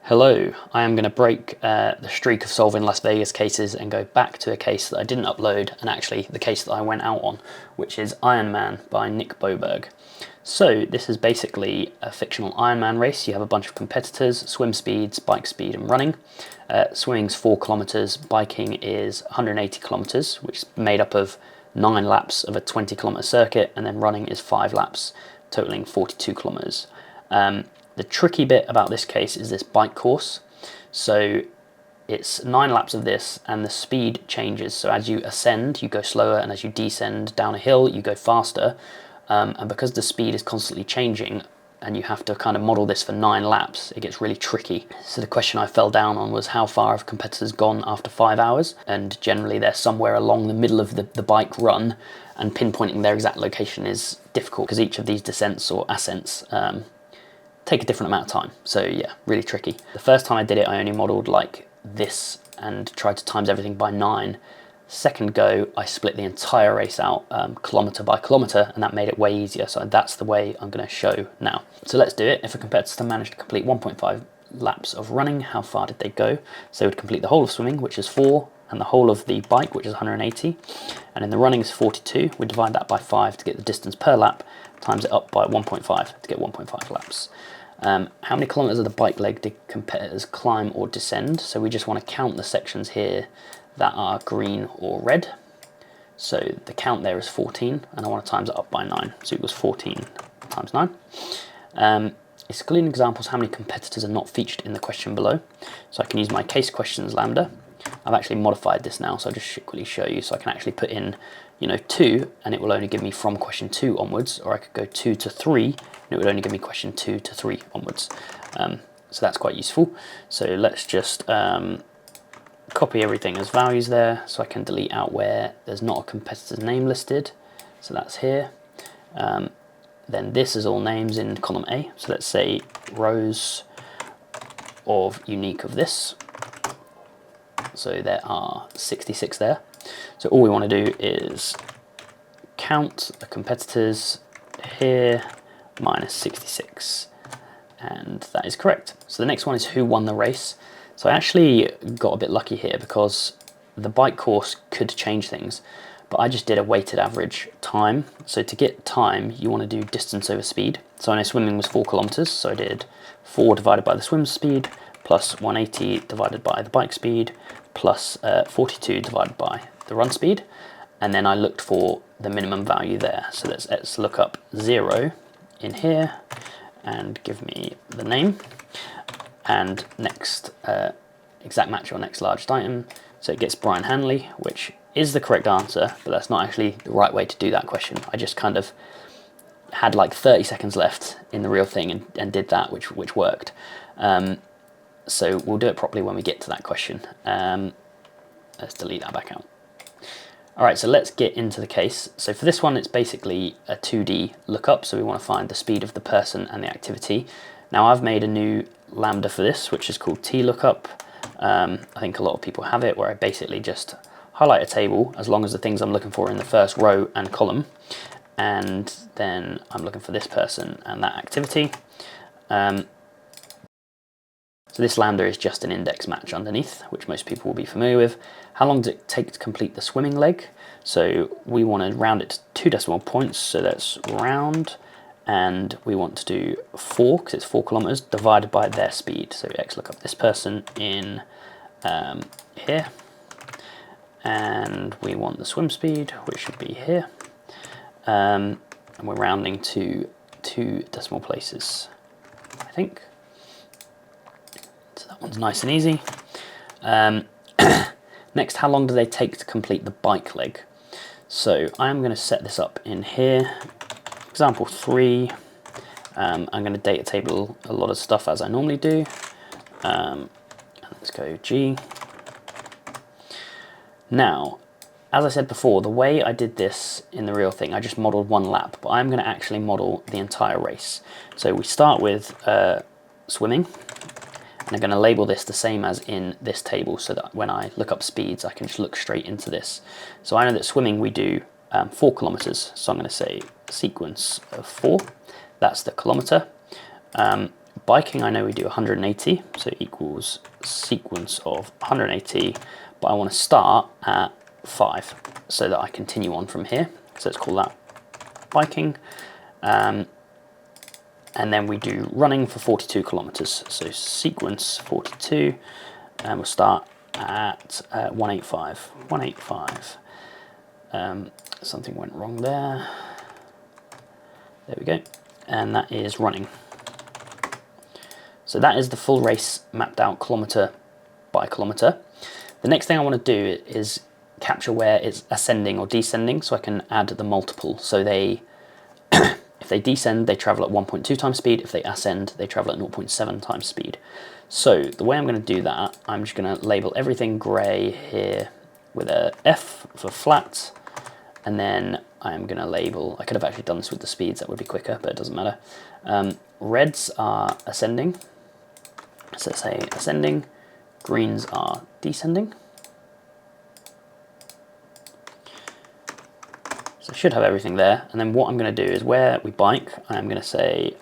Hello, I am going to break the streak of solving Las Vegas cases and go back to a case that I didn't upload, and actually the case that I went out on, which is Ironman by Nick Boberg. So this is basically a fictional Ironman race. You have a bunch of competitors, swim speeds, bike speed and running. Swimming's 4 kilometers, biking is 180 kilometers, which is made up of 9 laps of a 20-kilometer circuit, and then running is 5 laps, totaling 42 kilometers. The tricky bit about this case is this bike course. So it's 9 laps of this, and the speed changes. So as you ascend, you go slower, and as you descend down a hill, you go faster. And because the speed is constantly changing, and you have to kind of model this for 9 laps, it gets really tricky. So the question I fell down on was, how far have competitors gone after 5 hours? And generally they're somewhere along the middle of the bike run, and pinpointing their exact location is difficult because each of these descents or ascents take a different amount of time. So yeah, really tricky. The first time I did it, I only modeled like this and tried to times everything by 9. Second go, I split the entire race out kilometer by kilometer, and that made it way easier. So that's the way I'm going to show now. So let's do it. If a competitor managed to complete 1.5 laps of running, how far did they go? So they would complete the whole of swimming, which is 4, and the whole of the bike, which is 180. And in the running is 42. We divide that by 5 to get the distance per lap, times it up by 1.5 to get 1.5 laps. How many kilometers of the bike leg did competitors climb or descend? So we just want to count the sections here that are green or red. So the count there is 14, and I want to times it up by 9. So it was 14 times 9. Excluding examples, how many competitors are not featured in the question below? So I can use my case questions lambda. I've actually modified this now, so I'll just quickly show you. So I can actually put in 2, and it will only give me from question 2 onwards, or I could go 2 to 3, and it would only give me question 2 to 3 onwards. So that's quite useful. So let's just copy everything as values there, so I can delete out where there's not a competitor's name listed. So that's here. Then this is all names in column A. So let's say rows of unique of this. So there are 66 there. So all we want to do is count the competitors here minus 66, and that is correct. So the next one is who won the race. So I actually got a bit lucky here because the bike course could change things, but I just did a weighted average time. So to get time, you want to do distance over speed. So I know swimming was 4 kilometers, so I did 4 divided by the swim speed plus 180 divided by the bike speed plus 42 divided by the run speed, and then I looked for the minimum value there. So let's look up 0 in here and give me the name, and next exact match or next largest item. So it gets Brian Hanley, which is the correct answer, but that's not actually the right way to do that question. I just kind of had like 30 seconds left in the real thing and did that, which worked. So we'll do it properly when we get to that question. Let's delete that back out. All right, so let's get into the case. So for this one, it's basically a 2D lookup. So we want to find the speed of the person and the activity. Now I've made a new lambda for this, which is called TLOOKUP. I think a lot of people have it, where I basically just highlight a table as long as the things I'm looking for are in the first row and column. And then I'm looking for this person and that activity. So this lambda is just an index match underneath, which most people will be familiar with. How long does it take to complete the swimming leg? So we want to round it to 2 decimal points, so that's round, and we want to do 4, because it's 4 kilometers, divided by their speed. So X look up this person in here, and we want the swim speed, which should be here, and we're rounding to 2 decimal places, I think. So that one's nice and easy. Next, how long do they take to complete the bike leg? So I'm going to set this up in here. Example 3. I'm going to data table a lot of stuff as I normally do. Let's go G. Now, as I said before, the way I did this in the real thing, I just modeled 1 lap, but I'm going to actually model the entire race. So we start with swimming. And I'm going to label this the same as in this table, so that when I look up speeds, I can just look straight into this. So I know that swimming we do 4 kilometers, so I'm going to say sequence of 4. That's the kilometer. Biking, I know we do 180, so equals sequence of 180, but I want to start at 5 so that I continue on from here. So let's call that biking. And then we do running for 42 kilometers. So sequence 42, and we'll start at 185. 185. Something went wrong there. There we go. And that is running. So that is the full race mapped out kilometer by kilometer. The next thing I want to do is capture where it's ascending or descending, so I can add the multiple. So they, if they descend, they travel at 1.2 times speed. If they ascend, they travel at 0.7 times speed. So the way I'm going to do that, I'm just going to label everything grey here with a F for flat, and then I'm going to label, I could have actually done this with the speeds, that would be quicker, but it doesn't matter. Reds are ascending, so say ascending, greens are descending. So I should have everything there, and then what I'm going to do is where we bike, I'm going to say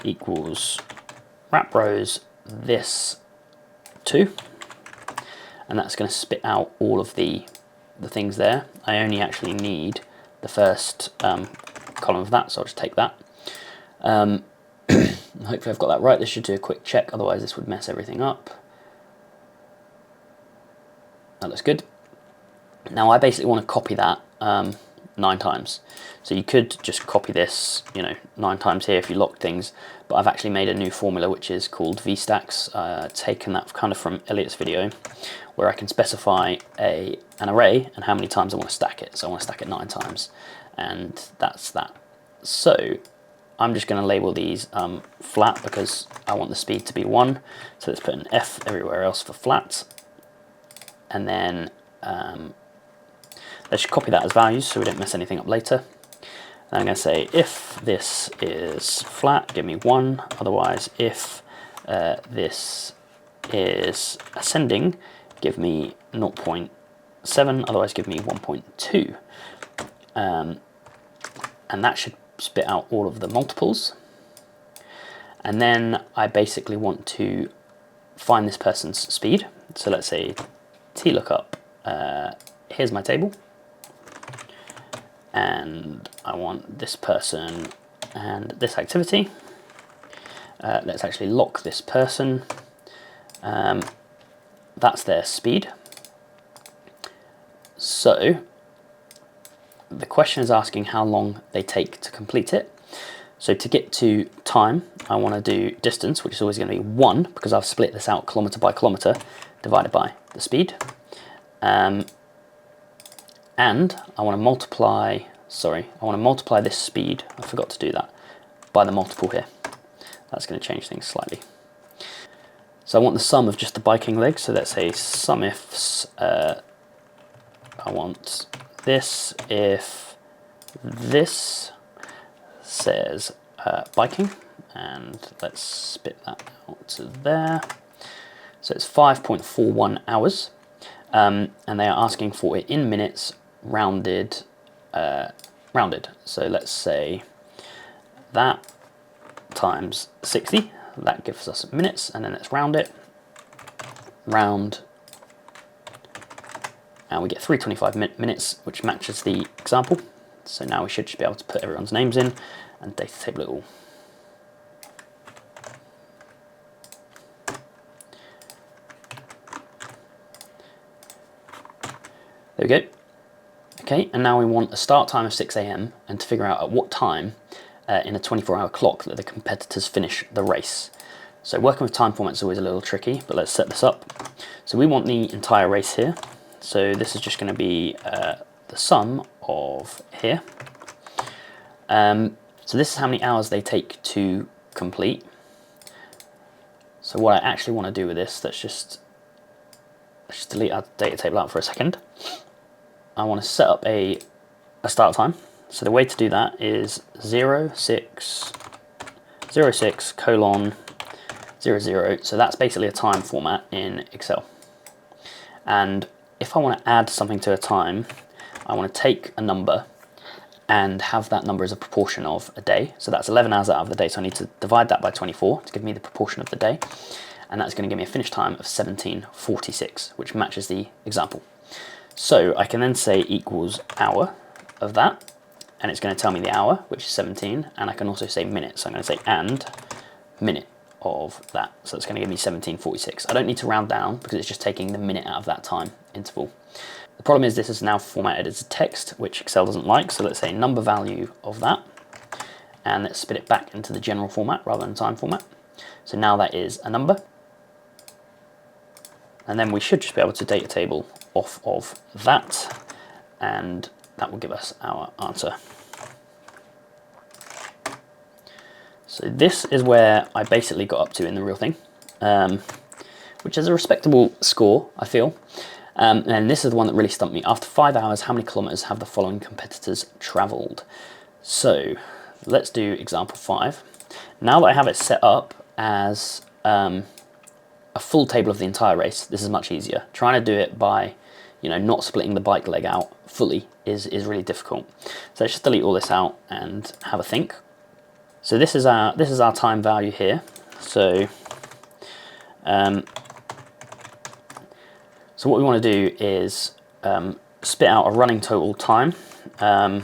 equals wrap rows this 2, and that's going to spit out all of the things there. I only actually need the first column of that, so I'll just take that. Hopefully I've got that right. This should do a quick check, otherwise this would mess everything up. That looks good. Now I basically want to copy that 9 times. So you could just copy this, 9 times here if you lock things, but I've actually made a new formula which is called VStacks, taken that kind of from Elliot's video, where I can specify an array and how many times I want to stack it. So I want to stack it 9 times, and that's that. So I'm just going to label these flat because I want the speed to be 1. So let's put an F everywhere else for flat, and then let's copy that as values so we don't mess anything up later. And I'm going to say if this is flat, give me 1. Otherwise, if this is ascending, give me 0.7. Otherwise, give me 1.2. And that should spit out all of the multiples. And then I basically want to find this person's speed. So let's say TLOOKUP. Here's my table. And I want this person and this activity. Let's actually lock this person. That's their speed. So the question is asking how long they take to complete it. So to get to time, I want to do distance, which is always going to be 1, because I've split this out kilometer by kilometer, divided by the speed. And I want to multiply, this speed, I forgot to do that, by the multiple here. That's going to change things slightly. So I want the sum of just the biking leg, so let's say sum ifs, I want this if this says biking, and let's spit that out to there. So it's 5.41 hours, and they are asking for it in minutes, rounded. So let's say that times 60, that gives us minutes, and then let's round it, and we get 325 minutes, which matches the example. So now we should just be able to put everyone's names in and data table it all. There we go. Okay, and now we want a start time of 6 AM and to figure out at what time in a 24-hour clock that the competitors finish the race. So working with time format is always a little tricky, but let's set this up. So we want the entire race here. So this is just going to be the sum of here. So this is how many hours they take to complete. So what I actually want to do with this, let's just delete our data table out for a second. I want to set up a start time. So the way to do that is 06 colon 00. So that's basically a time format in Excel. And if I want to add something to a time, I want to take a number and have that number as a proportion of a day. So that's 11 hours out of the day, so I need to divide that by 24 to give me the proportion of the day, and that's going to give me a finish time of 17:46, which matches the example. So I can then say equals hour of that, and it's going to tell me the hour, which is 17, and I can also say minute, so I'm going to say and minute of that, so it's going to give me 17:46. I don't need to round down because it's just taking the minute out of that time interval. The problem is this is now formatted as a text, which Excel doesn't like, so let's say number value of that, and let's spit it back into the general format rather than time format. So now that is a number, and then we should just be able to data table off of that, and that will give us our answer. So this is where I basically got up to in the real thing, which is a respectable score, I feel. And this is the one that really stumped me. After 5 hours, how many kilometers have the following competitors traveled? So let's do example 5. Now that I have it set up as a full table of the entire race, this is much easier. Trying to do it by, not splitting the bike leg out fully is really difficult. So let's just delete all this out and have a think. So this is our time value here. So so what we want to do is spit out a running total time. I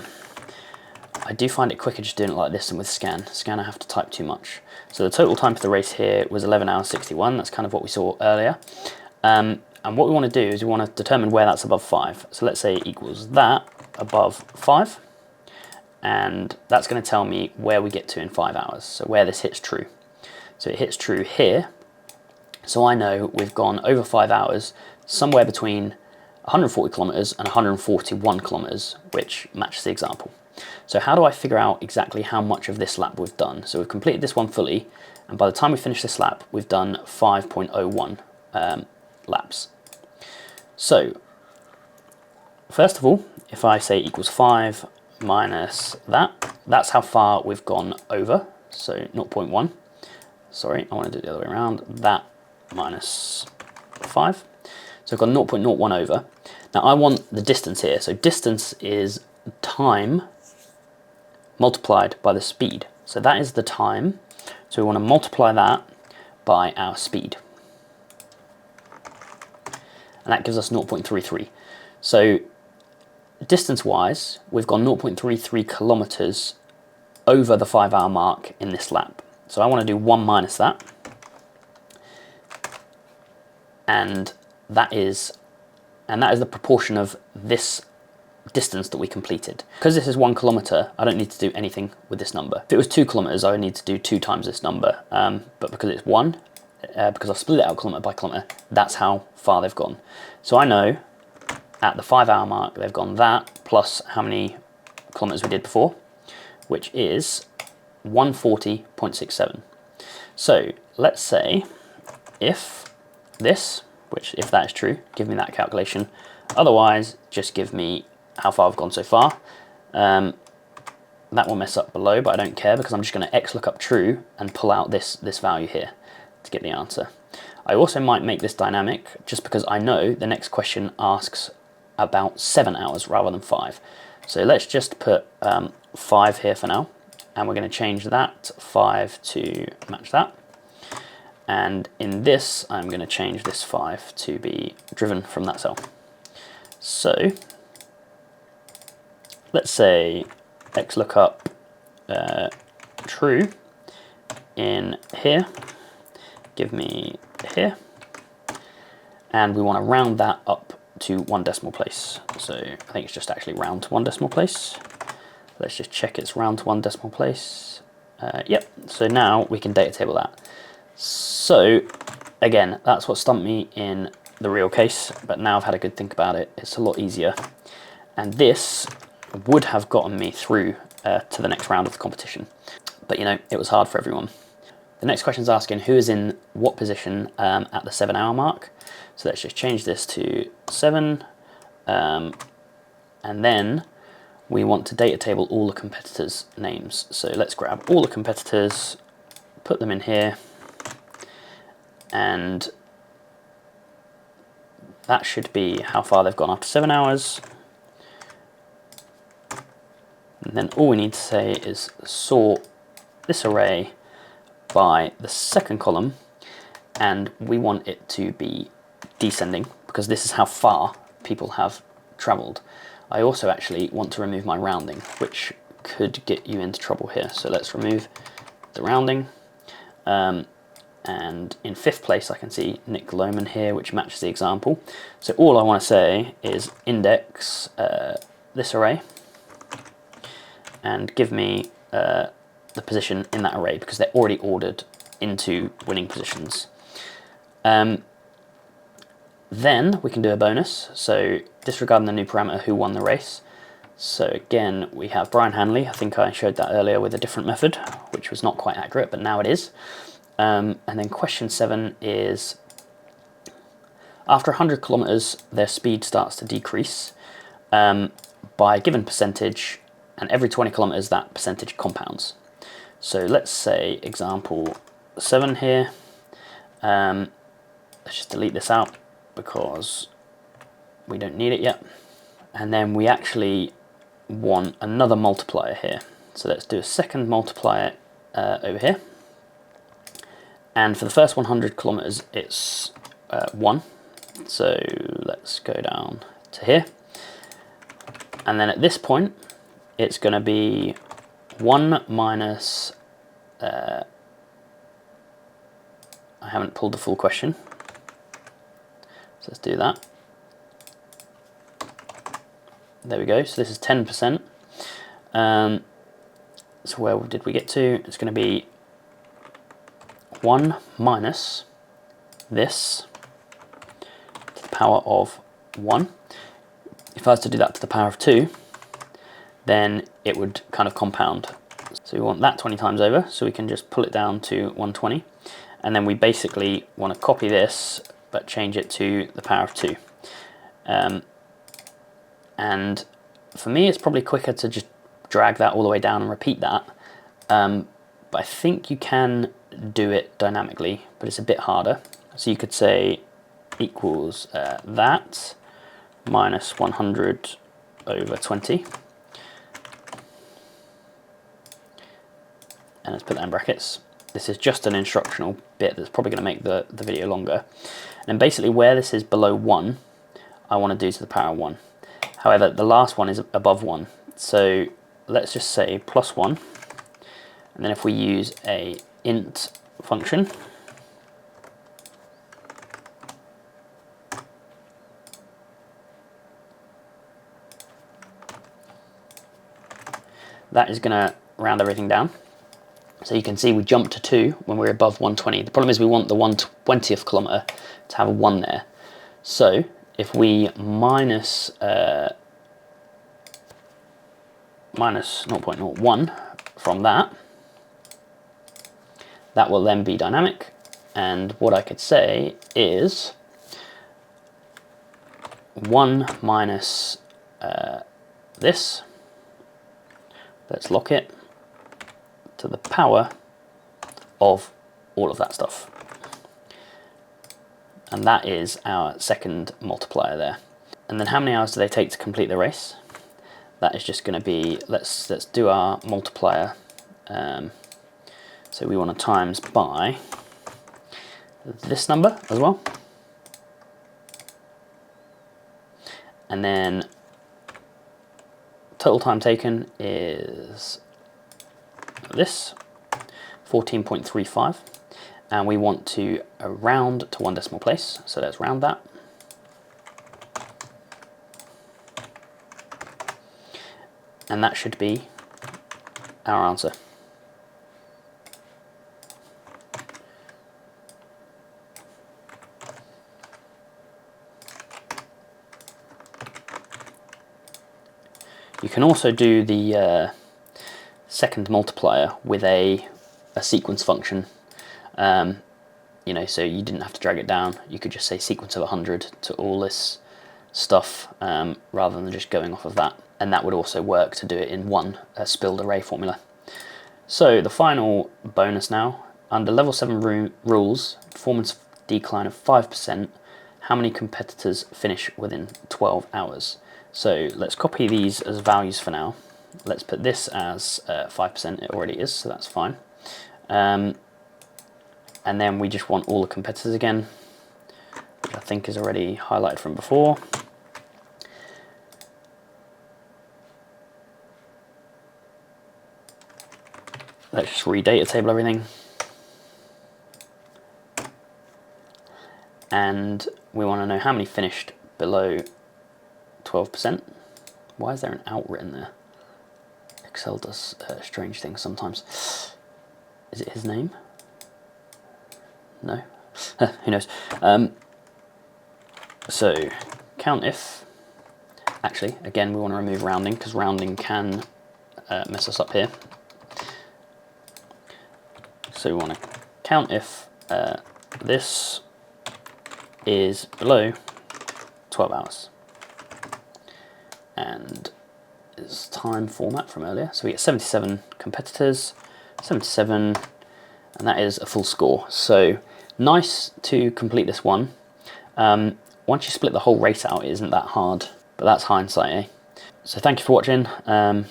do find it quicker just doing it like this than with scan. Scan I have to type too much. So the total time for the race here was 11 hours 61. That's kind of what we saw earlier. And what we want to do is we want to determine where that's above 5. So let's say equals that above 5. And that's going to tell me where we get to in 5 hours. So where this hits true. So it hits true here. So I know we've gone over 5 hours, somewhere between 140 kilometers and 141 kilometers, which matches the example. So how do I figure out exactly how much of this lap we've done? So we've completed this one fully, and by the time we finish this lap, we've done 5.01 laps. So first of all, if I say equals 5 minus that, that's how far we've gone over. So 0.1. Sorry, I want to do it the other way around. That minus 5. So I've got 0.01 over. Now I want the distance here. So distance is time multiplied by the speed. So that is the time. So we want to multiply that by our speed. And that gives us 0.33. So distance-wise, we've gone 0.33 kilometers over the 5 hour mark in this lap. So I want to do 1 minus that. And that is the proportion of this distance that we completed. Because this is 1 kilometer, I don't need to do anything with this number. If it was 2 kilometers, I would need to do 2 times this number. But because it's 1, because I've split it out kilometer by kilometer, that's how far they've gone. So I know at the 5 hour mark, they've gone that plus how many kilometers we did before, which is 140.67. So let's say if this, which if that is true, give me that calculation. Otherwise, just give me how far I've gone so far. That will mess up below, but I don't care because I'm just going to XLOOKUP true and pull out this value here to get the answer. I also might make this dynamic just because I know the next question asks about 7 hours rather than 5. So let's just put 5 here for now, and we're going to change that 5 to match that. And in this, I'm going to change this 5 to be driven from that cell. So let's say XLOOKUP true in here, give me here, and we want to round that up to 1 decimal place. So I think it's just actually round to 1 decimal place. Let's just check it's round to 1 decimal place. Yep, so now we can data table that. So again, that's what stumped me in the real case, but now I've had a good think about it, it's a lot easier. And this would have gotten me through to the next round of the competition. But it was hard for everyone. The next question is asking who is in what position at the 7 hour mark. So let's just change this to 7. And then we want to data table all the competitors' names. So let's grab all the competitors, put them in here, and that should be how far they've gone after 7 hours. And then all we need to say is sort this array by the second column, and we want it to be descending because this is how far people have traveled. I also actually want to remove my rounding, which could get you into trouble here. So let's remove the rounding. And in fifth place, I can see Nick Lohman here, which matches the example. So all I want to say is index this array and give me the position in that array because they're already ordered into winning positions. Then we can do a bonus. So disregarding the new parameter who won the race. So again, we have Brian Hanley. I think I showed that earlier with a different method, which was not quite accurate, but now it is. And then question 7 is, after 100 kilometers, their speed starts to decrease by a given percentage, and every 20 kilometers that percentage compounds. So let's say example 7 here. Let's just delete this out because we don't need it yet. And then we actually want another multiplier here. So let's do a second multiplier over here. And for the first 100 kilometers, it's 1. So let's go down to here. And then at this point, it's going to be 1 minus, I haven't pulled the full question. So let's do that. There we go. So this is 10%. So where did we get to? It's going to be 1 minus this to the power of 1. If I was to do that to the power of 2, then it would kind of compound. So we want that 20 times over, so we can just pull it down to 120. And then we basically want to copy this, but change it to the power of 2. And for me, it's probably quicker to just drag that all the way down and repeat that. But I think you can do it dynamically, but it's a bit harder. So you could say equals that minus 100 over 20. And let's put that in brackets. This is just an instructional bit that's probably going to make the video longer. And basically where this is below 1, I want to do to the power of 1. However, the last one is above 1. So let's just say plus 1. And then if we use a int function, that is going to round everything down. So you can see we jumped to 2 when we're above 120. The problem is we want the 120th kilometer to have a 1 there. So if we minus 0.01 from that, that will then be dynamic. And what I could say is 1 minus this, let's lock it, to the power of all of that stuff. And that is our second multiplier there. And then how many hours do they take to complete the race? That is just going to be, let's do our multiplier. So we want to times by this number as well. And then total time taken is this, 14.35. And we want to round to 1 decimal place. So let's round that. And that should be our answer. You can also do the second multiplier with a sequence function. You know, so you didn't have to drag it down. You could just say sequence of 100 to all this stuff rather than just going off of that. And that would also work to do it in one spilled array formula. So the final bonus now, under level 7 rules, performance decline of 5%, how many competitors finish within 12 hours? So let's copy these as values for now. let's put this as 5%. It already is, so that's fine. And then we just want all the competitors again, which I think is already highlighted from before. Let's just redata table everything. And we want to know how many finished below 12%. Why is there an out written there? Excel does strange things sometimes. Is it his name? No? Who knows? So, count if. Actually, again, we want to remove rounding because rounding can mess us up here. So we want to count if this is below 12 hours. And it's time format from earlier. So we get 77 competitors, 77, and that is a full score. So nice to complete this one. Once you split the whole race out, it isn't that hard, but that's hindsight, eh? So thank you for watching, and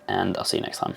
I'll see you next time.